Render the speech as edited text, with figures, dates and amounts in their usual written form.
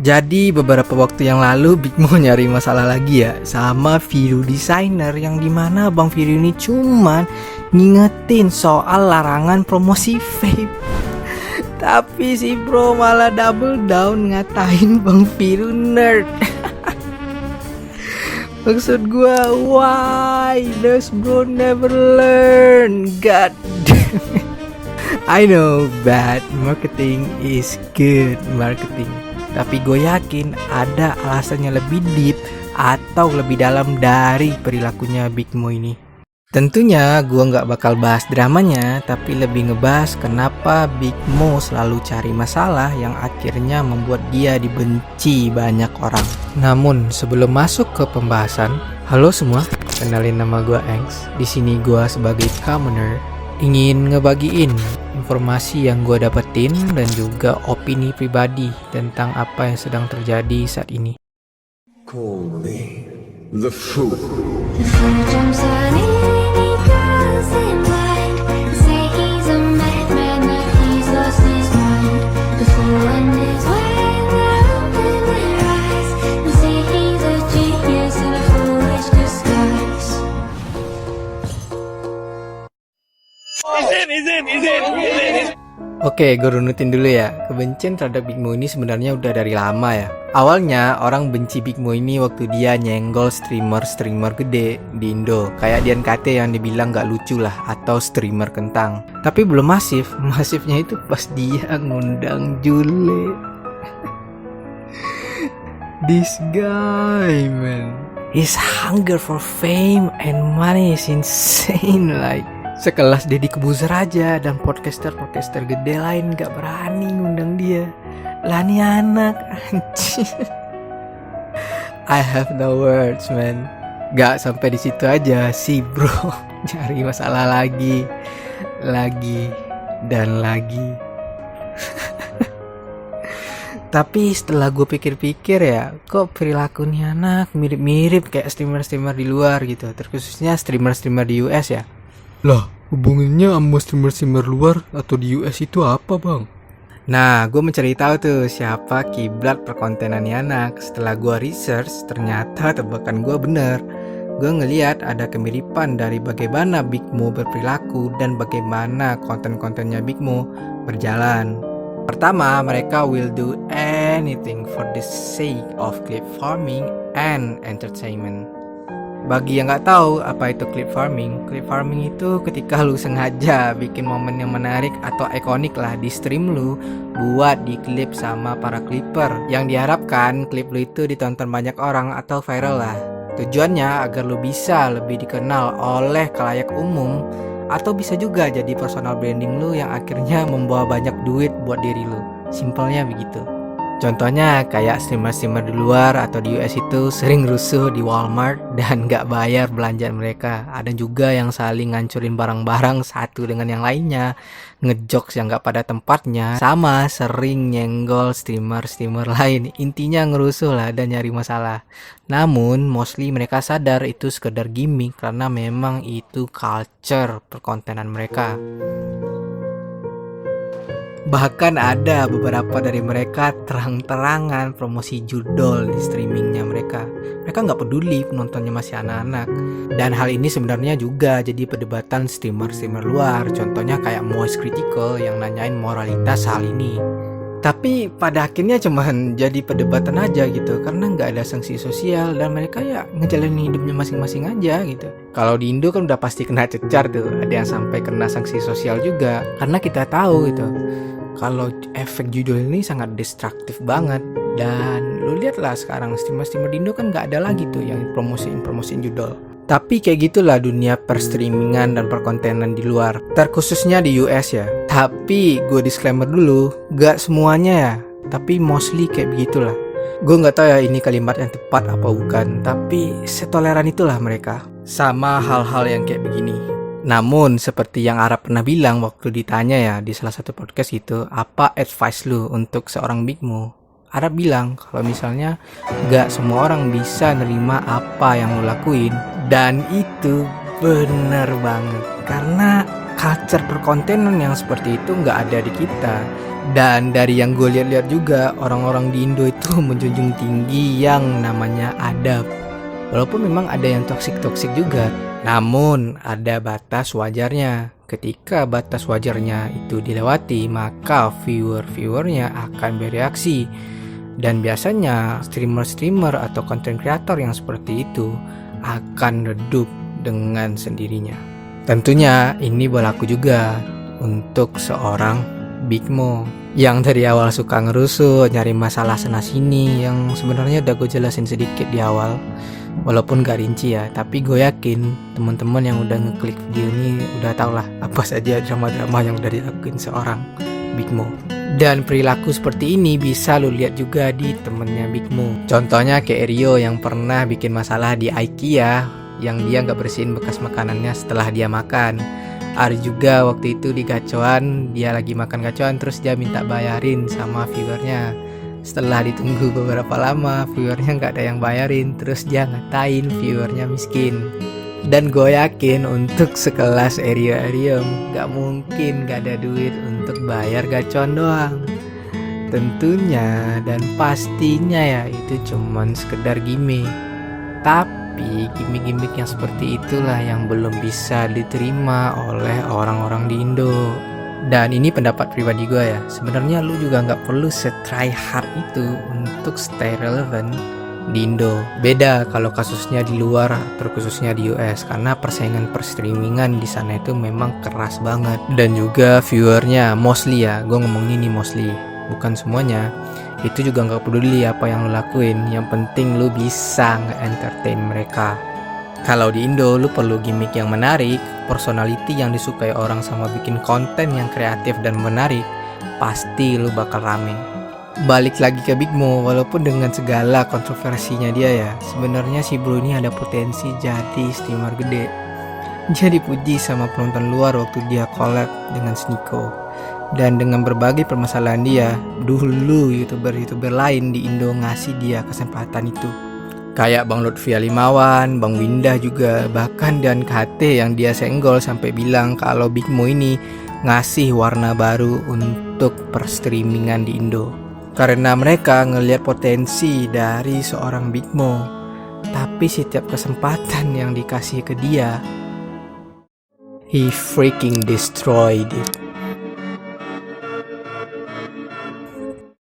Jadi beberapa waktu yang lalu Big Mo nyari masalah lagi ya sama Viru Designer, yang dimana Bang Viru ini cuman ngingetin soal larangan promosi vape. Tapi si bro malah double down ngatain Bang Viru nerd. Maksud gua, why does bro never learn? God damn it. I know bad marketing is good marketing, tapi gue yakin ada alasannya lebih deep atau lebih dalam dari perilakunya Big Mo ini. Tentunya gue gak bakal bahas dramanya, tapi lebih ngebahas kenapa Big Mo selalu cari masalah yang akhirnya membuat dia dibenci banyak orang. Namun sebelum masuk ke pembahasan, halo semua, kenalin nama gue Angst. Di sini gue sebagai commoner ingin ngebagiin informasi yang gue dapetin dan juga opini pribadi tentang apa yang sedang terjadi saat ini. Call me the fool. The sun jumps out and he goes in blind. Say he's a madman, that he's lost his mind. The fool and his ways are open their eyes. They say he's a genius in a foolish disguise. Oke, gue runutin dulu ya. Kebencian terhadap Big Mo ini sebenarnya udah dari lama ya. Awalnya orang benci Big Mo ini waktu dia nyenggol streamer gede di Indo, kayak Dian KT yang dibilang gak lucu lah, atau streamer kentang. Tapi belum masifnya itu pas dia ngundang Jule. This guy, man, his hunger for fame and money is insane. Like, sekelas Deddy Kebuzer aja dan podcaster gede lain gak berani ngundang dia. Lah nih anak, anjir. I have no words, man. Gak sampai di situ aja sih bro, nyari masalah lagi dan lagi. Tapi setelah gue pikir-pikir ya, kok perilaku nih anak mirip-mirip kayak streamer-streamer di luar gitu, terkhususnya streamer-streamer di US ya. Lah, hubungannya sama streamer-streamer luar atau di US itu apa bang? Nah, gue mencari tahu tuh siapa kiblat perkontenan nih anak. Setelah gue research, ternyata tebakan gue bener. Gue ngeliat ada kemiripan dari bagaimana Big Mo berperilaku dan bagaimana konten-kontennya Big Mo berjalan. Pertama, mereka will do anything for the sake of clip farming and entertainment. Bagi yang nggak tahu apa itu clip farming itu ketika lu sengaja bikin momen yang menarik atau ikonik lah di stream lu buat diklip sama para clipper, yang diharapkan klip lu itu ditonton banyak orang atau viral lah. Tujuannya agar lu bisa lebih dikenal oleh khalayak umum, atau bisa juga jadi personal branding lu yang akhirnya membawa banyak duit buat diri lu. Simpelnya begitu. Contohnya kayak streamer-streamer di luar atau di US itu sering rusuh di Walmart dan gak bayar belanjaan mereka. Ada juga yang saling ngancurin barang-barang satu dengan yang lainnya, ngejokes yang gak pada tempatnya, sama sering nyenggol streamer-streamer lain. Intinya ngerusuh lah dan nyari masalah. Namun mostly mereka sadar itu sekedar gimmick karena memang itu culture perkontenan mereka. Bahkan ada beberapa dari mereka terang-terangan promosi judol di streamingnya mereka. Mereka nggak peduli penontonnya masih anak-anak. Dan hal ini sebenarnya juga jadi perdebatan streamer-streamer luar. Contohnya kayak Moist Critical yang nanyain moralitas hal ini. Tapi pada akhirnya cuman jadi perdebatan aja gitu, karena nggak ada sanksi sosial dan mereka ya ngejalanin hidupnya masing-masing aja gitu. Kalau di Indo kan udah pasti kena cecar tuh, ada yang sampai kena sanksi sosial juga, karena kita tahu gitu kalau efek judul ini sangat destruktif banget. Dan lu lihatlah sekarang streamer-streamer di Indo kan nggak ada lagi tuh yang promosiin judol. Tapi kayak gitulah dunia perstreamingan dan perkontenan di luar, terkhususnya di US ya. Tapi gue disclaimer dulu, gak semuanya ya, tapi mostly kayak begitulah. Gue gak tahu ya ini kalimat yang tepat apa bukan, tapi setoleran itulah mereka sama hal-hal yang kayak begini. Namun seperti yang Arab pernah bilang waktu ditanya ya di salah satu podcast itu, apa advice lu untuk seorang Big Mo? Arab bilang kalau misalnya gak semua orang bisa nerima apa yang lo lakuin. Dan itu bener banget, karena culture perkontenan yang seperti itu gak ada di kita. Dan dari yang gue lihat-lihat juga, orang-orang di Indo itu menjunjung tinggi yang namanya adab. Walaupun memang ada yang toksik-toksik juga, namun ada batas wajarnya. Ketika batas wajarnya itu dilewati, maka viewernya akan bereaksi. Dan biasanya streamer-streamer atau content creator yang seperti itu akan redup dengan sendirinya. Tentunya ini berlaku juga untuk seorang Big Mo yang dari awal suka ngerusuh, nyari masalah sana sini, yang sebenarnya udah gue jelasin sedikit di awal, walaupun gak rinci ya. Tapi gue yakin teman-teman yang udah ngeklik video ini udah tau lah apa saja drama-drama yang udah dilakuin seorang Big Mo. Dan perilaku seperti ini bisa lu lihat juga di temennya Big Mo. Contohnya kayak Rio yang pernah bikin masalah di IKEA, yang dia gak bersihin bekas makanannya setelah dia makan. Ada juga waktu itu di gacoan, dia lagi makan gacoan terus dia minta bayarin sama viewernya. Setelah ditunggu beberapa lama, viewernya gak ada yang bayarin, terus dia ngatain viewernya miskin. Dan gue yakin untuk sekelas Rio gak mungkin gak ada duit untuk bayar gacoan doang. Tentunya dan pastinya ya itu cuman sekedar gimmick. Tapi gimmick-gimmick yang seperti itulah yang belum bisa diterima oleh orang-orang di Indo. Dan ini pendapat pribadi gue ya, sebenarnya lu juga nggak perlu se-try hard itu untuk stay relevant di Indo. Beda kalau kasusnya di luar, terkhususnya di US, karena persaingan perstreamingan di sana itu memang keras banget. Dan juga viewernya mostly ya, gue ngomongin ini mostly, bukan semuanya, itu juga nggak peduli apa yang lo lakuin, yang penting lo bisa nge-entertain mereka. Kalau di Indo lo perlu gimmick yang menarik, personality yang disukai orang, sama bikin konten yang kreatif dan menarik, pasti lo bakal rame. Balik lagi ke Big Mo, walaupun dengan segala kontroversinya dia ya, sebenarnya si bro ini ada potensi jadi streamer gede. Dia dipuji sama penonton luar waktu dia collab dengan Sneako. Dan dengan berbagai permasalahan dia, dulu youtuber-youtuber lain di Indo ngasih dia kesempatan itu. Kayak Bang Lutfi Alimawan, Bang Windah juga, bahkan dan KT yang dia senggol sampai bilang kalau Big Mo ini ngasih warna baru untuk perstreamingan di Indo. Karena mereka ngelihat potensi dari seorang Big Mo. Tapi setiap kesempatan yang dikasih ke dia, he freaking destroyed it.